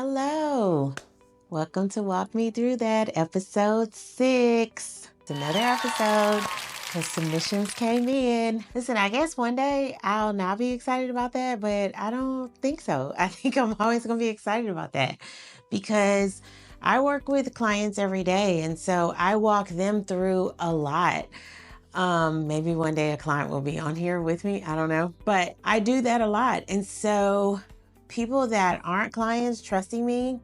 Hello. Welcome to Walk Me Through That, episode 6. It's another episode because submissions came in. Listen, I guess one day I'll not be excited about that, but I don't think so. I think I'm always going to be excited about that because I work with clients every day, and so I walk them through a lot. Maybe one day a client will be on here with me. I don't know, but I do that a lot. And so people that aren't clients trusting me,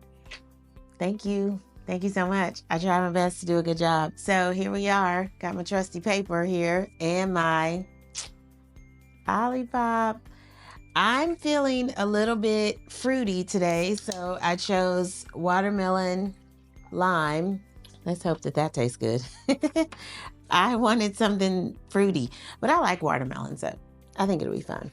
thank you. Thank you so much. I try my best to do a good job. So here we are. Got my trusty paper here and my Olipop. I'm feeling a little bit fruity today, so I chose watermelon lime. Let's hope that tastes good. I wanted something fruity, but I like watermelon, so I think it'll be fun.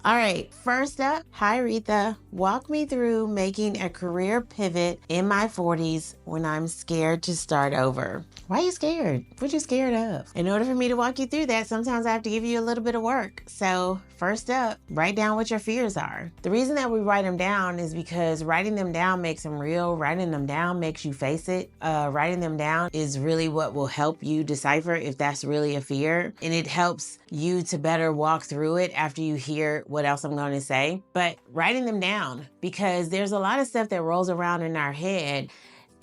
All right, first up, hi Retha. Walk me through making a career pivot in my 40s when I'm scared to start over. Why are you scared? What you scared of? In order for me to walk you through that, sometimes I have to give you a little bit of work. So first up, write down what your fears are. The reason that we write them down is because writing them down makes them real. Writing them down makes you face it. Writing them down is really what will help you decipher if that's really a fear. And it helps you to better walk through it after you hear what else I'm going to say. But writing them down, because there's a lot of stuff that rolls around in our head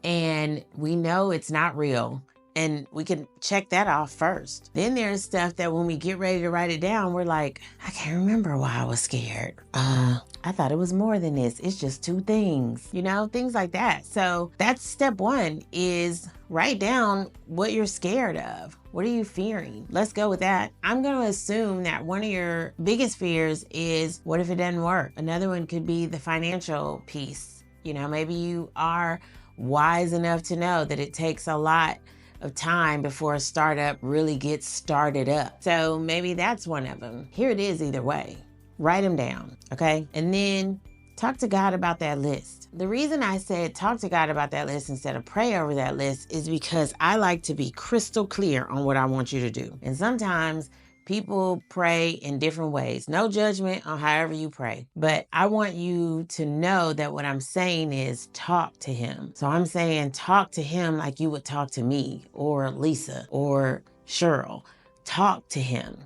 and we know it's not real. And we can check that off first. Then there's stuff that when we get ready to write it down, we're like, I can't remember why I was scared. I thought it was more than this. It's just 2 things, things like that. So that's step 1, is write down what you're scared of. What are you fearing? Let's go with that. I'm going to assume that one of your biggest fears is, what if it doesn't work? Another one could be the financial piece. Maybe you are wise enough to know that it takes a lot of time before a startup really gets started up. So maybe that's one of them. Here it is either way. Write them down, okay? And then talk to God about that list. The reason I said talk to God about that list instead of pray over that list is because I like to be crystal clear on what I want you to do. And sometimes people pray in different ways. No judgment on however you pray. But I want you to know that what I'm saying is talk to him. So I'm saying talk to him like you would talk to me or Lisa or Cheryl. Talk to him,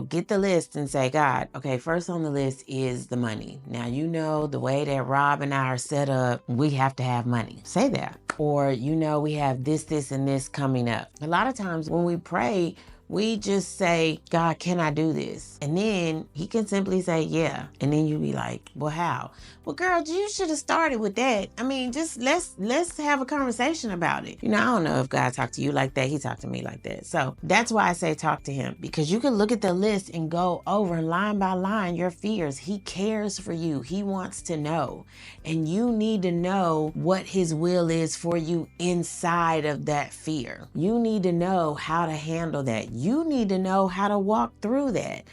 get the list and say, God, okay, first on the list is the money. Now, the way that Rob and I are set up, we have to have money. Say that. Or, we have this, and this coming up. A lot of times when we pray, we just say, God, can I do this? And then he can simply say, yeah. And then you be like, well, how? Well, girl, you should have started with that. I mean, just let's have a conversation about it. I don't know if God talked to you like that. He talked to me like that. So that's why I say talk to him, because you can look at the list and go over line by line your fears. He cares for you. He wants to know. And you need to know what his will is for you inside of that fear. You need to know how to handle that. You need to know how to walk through that.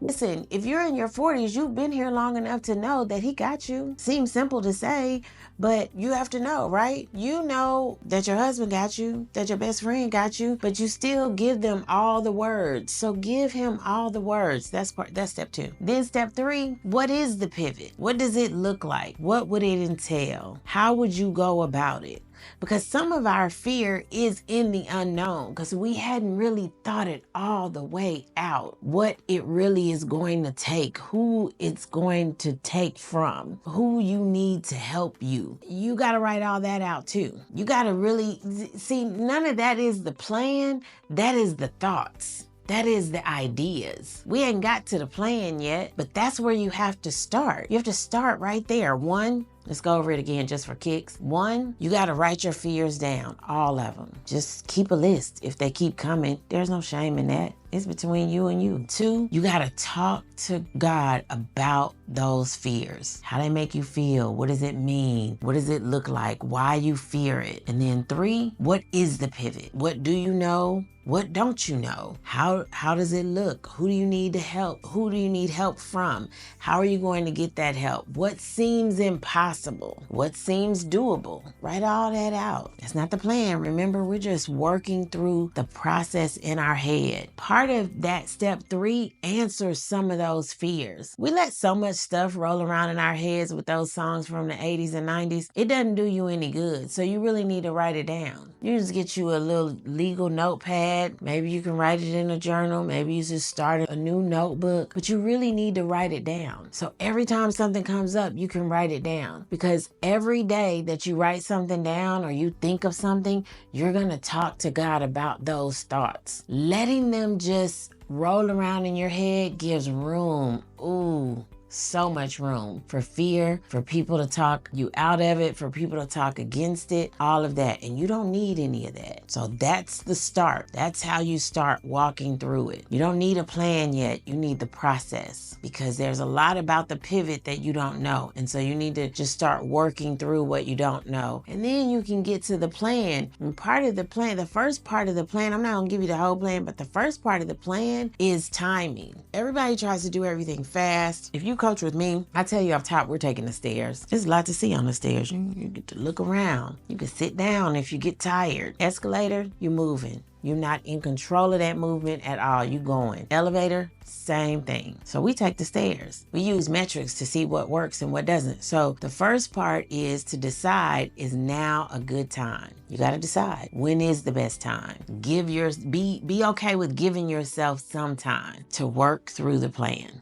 Listen, if you're in your 40s, you've been here long enough to know that he got you. Seems simple to say, but you have to know, right? You know that your husband got you, that your best friend got you, but you still give them all the words. So give him all the words. That's step 2. Then step 3, what is the pivot? What does it look like? What would it entail? How would you go about it? Because some of our fear is in the unknown, because we hadn't really thought it all the way out, what it really is going to take, who it's going to take from, who you need to help you. You got to write all that out too. You got to really see, none of that is the plan. That is the thoughts. That is the ideas. We ain't got to the plan yet, but that's where you have to start. You have to start right there. 1, let's go over it again just for kicks. 1, you got to write your fears down, all of them. Just keep a list. If they keep coming, there's no shame in that. It's between you and you. 2, you got to talk to God about those fears. How they make you feel. What does it mean? What does it look like? Why you fear it? And then 3, what is the pivot? What do you know? What don't you know? How does it look? Who do you need to help? Who do you need help from? How are you going to get that help? What seems impossible possible, what seems doable. Write all that out. It's not the plan. Remember, we're just working through the process in our head. Part of that step 3 answers some of those fears. We let so much stuff roll around in our heads with those songs from the 80s and 90s. It doesn't do you any good. So you really need to write it down. You just get you a little legal notepad. Maybe you can write it in a journal. Maybe you just start a new notebook, but you really need to write it down. So every time something comes up, you can write it down, because every day that you write something down or you think of something, you're going to talk to God about those thoughts. Letting them just roll around in your head gives room. Ooh, so much room for fear, for people to talk you out of it, for people to talk against it, all of that. And you don't need any of that. So that's the start. That's how you start walking through it. You don't need a plan yet. You need the process, because there's a lot about the pivot that you don't know. And so you need to just start working through what you don't know. And then you can get to the plan. And part of the plan, the first part of the plan, I'm not going to give you the whole plan, but the first part of the plan is timing. Everybody tries to do everything fast. If you coach with me, I tell you off top, we're taking the stairs. There's a lot to see on the stairs. You get to look around. You can sit down if you get tired. Escalator, you're moving. You're not in control of that movement at all. You going. Elevator, same thing. So we take the stairs. We use metrics to see what works and what doesn't. So the first part is to decide, is now a good time? You got to decide, when is the best time? Be okay with giving yourself some time to work through the plan.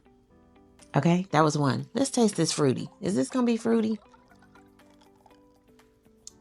Okay, that was one. Let's taste this fruity. Is this gonna be fruity?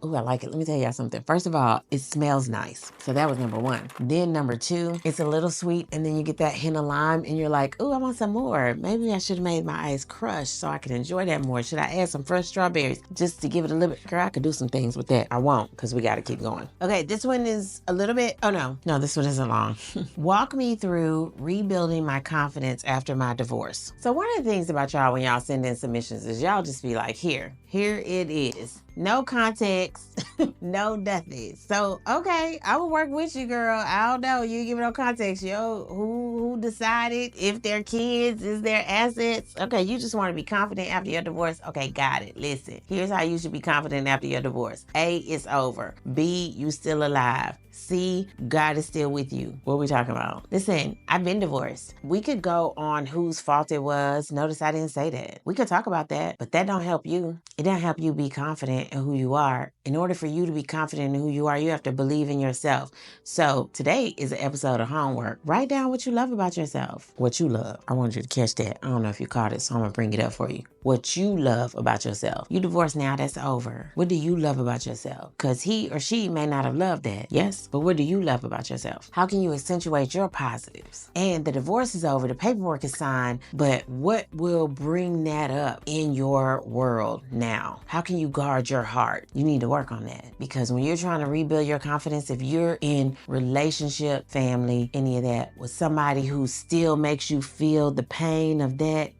Oh, I like it. Let me tell y'all something. First of all, it smells nice. So that was number 1. Then number 2, it's a little sweet, and then you get that hint of lime and you're like, oh, I want some more. Maybe I should have made my ice crush so I could enjoy that more. Should I add some fresh strawberries just to give it a little bit? Girl, I could do some things with that. I won't, because we got to keep going. Okay, this one is a little bit, no, this one isn't long. Walk me through rebuilding my confidence after my divorce. So one of the things about y'all when y'all send in submissions is y'all just be like, here it is. No context, no nothing. So, okay, I will work with you, girl. I don't know. You give me no context. Yo, who decided if they're kids, is their assets? Okay, you just want to be confident after your divorce. Okay, got it. Listen, here's how you should be confident after your divorce. A, it's over. B, you still alive. C, God is still with you. What are we talking about? Listen, I've been divorced. We could go on whose fault it was. Notice I didn't say that. We could talk about that, but that don't help you. It don't help you be confident in who you are. In order for you to be confident in who you are, you have to believe in yourself. So today is an episode of homework. Write down what you love about yourself. What you love. I want you to catch that. I don't know if you caught it, so I'm going to bring it up for you. What you love about yourself. You divorced now, that's over. What do you love about yourself? Because he or she may not have loved that. Yes? But what do you love about yourself? How can you accentuate your positives? And the divorce is over, the paperwork is signed, but what will bring that up in your world now? How can you guard your heart? You need to work on that, because when you're trying to rebuild your confidence, if you're in relationship, family, any of that, with somebody who still makes you feel the pain of that,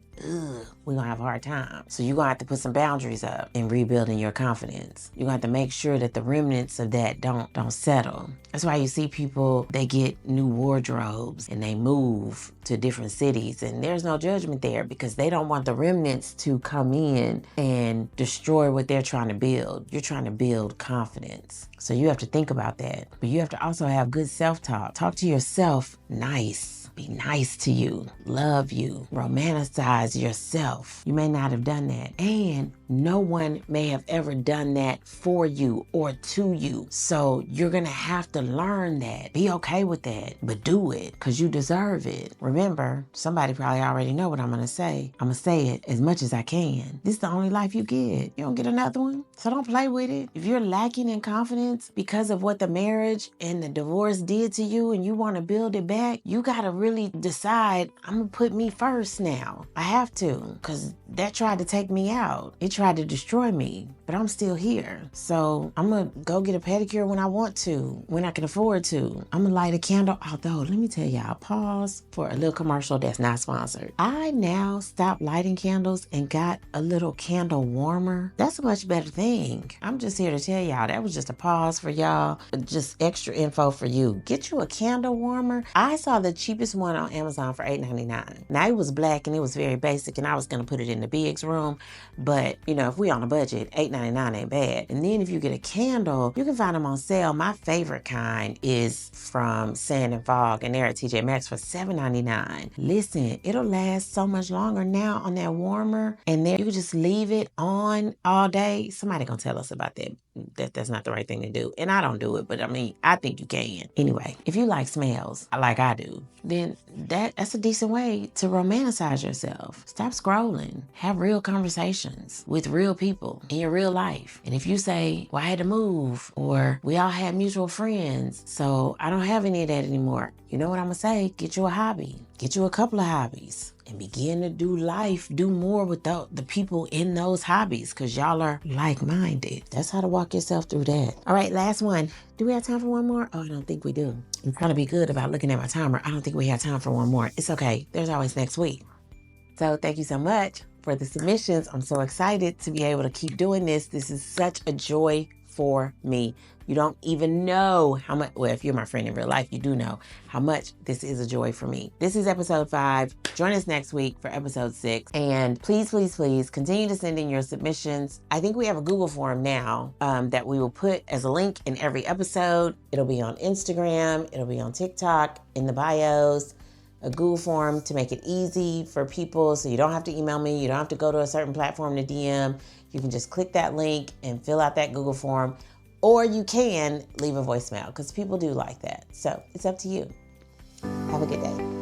we're gonna have a hard time. So you're gonna have to put some boundaries up in rebuilding your confidence. You're gonna have to make sure that the remnants of that don't settle. That's why you see people, they get new wardrobes and they move to different cities, and there's no judgment there, because they don't want the remnants to come in and destroy what they're trying to build. You're trying to build confidence. So you have to think about that. But you have to also have good self-talk. Talk to yourself nice. Be nice to you, love you, romanticize yourself. You may not have done that. And no one may have ever done that for you or to you. So you're gonna have to learn that. Be okay with that, but do it, because you deserve it. Remember, somebody probably already know what I'm gonna say. I'm gonna say it as much as I can. This is the only life you get. You don't get another one. So don't play with it. If you're lacking in confidence because of what the marriage and the divorce did to you and you wanna build it back, you gotta really decide, I'm gonna put me first now. I have to, because that tried to take me out. It tried to destroy me, but I'm still here. So I'm gonna go get a pedicure when I want to, when I can afford to. I'm gonna light a candle. Although, let me tell y'all, pause for a little commercial that's not sponsored. I now stopped lighting candles and got a little candle warmer. That's a much better thing. I'm just here to tell y'all, that was just a pause for y'all, just extra info for you. Get you a candle warmer. I saw the cheapest one on Amazon for $8.99. Now it was black and it was very basic, and I was gonna put it in in the Biggs room. But, you know, if we on a budget, $8.99 ain't bad. And then if you get a candle, you can find them on sale. My favorite kind is from Sand and Fog, and they're at TJ Maxx for $7.99. Listen, it'll last so much longer now on that warmer, and then you can just leave it on all day. Somebody gonna tell us about that. That's not the right thing to do. And I don't do it, but I mean, I think you can. Anyway, if you like smells, like I do, then that's a decent way to romanticize yourself. Stop scrolling. Have real conversations with real people in your real life. And if you say, well, I had to move, or we all had mutual friends, so I don't have any of that anymore, you know what I'm gonna say? Get you a hobby. Get you a couple of hobbies and begin to do life, do more with the people in those hobbies, because y'all are like-minded. That's how to walk yourself through that. All right, last one. Do we have time for one more? Oh, I don't think we do. I'm trying to be good about looking at my timer. I don't think we have time for one more. It's okay. There's always next week. So thank you so much for the submissions. I'm so excited to be able to keep doing this. This is such a joy for me. You don't even know how much, well, if you're my friend in real life, you do know how much this is a joy for me. This is episode 5. Join us next week for episode 6. And please, please, please continue to send in your submissions. I think we have a Google form now that we will put as a link in every episode. It'll be on Instagram. It'll be on TikTok, in the bios. A Google form to make it easy for people, so you don't have to email me. You don't have to go to a certain platform to DM. You can just click that link and fill out that Google form. Or you can leave a voicemail, because people do like that. So it's up to you. Have a good day.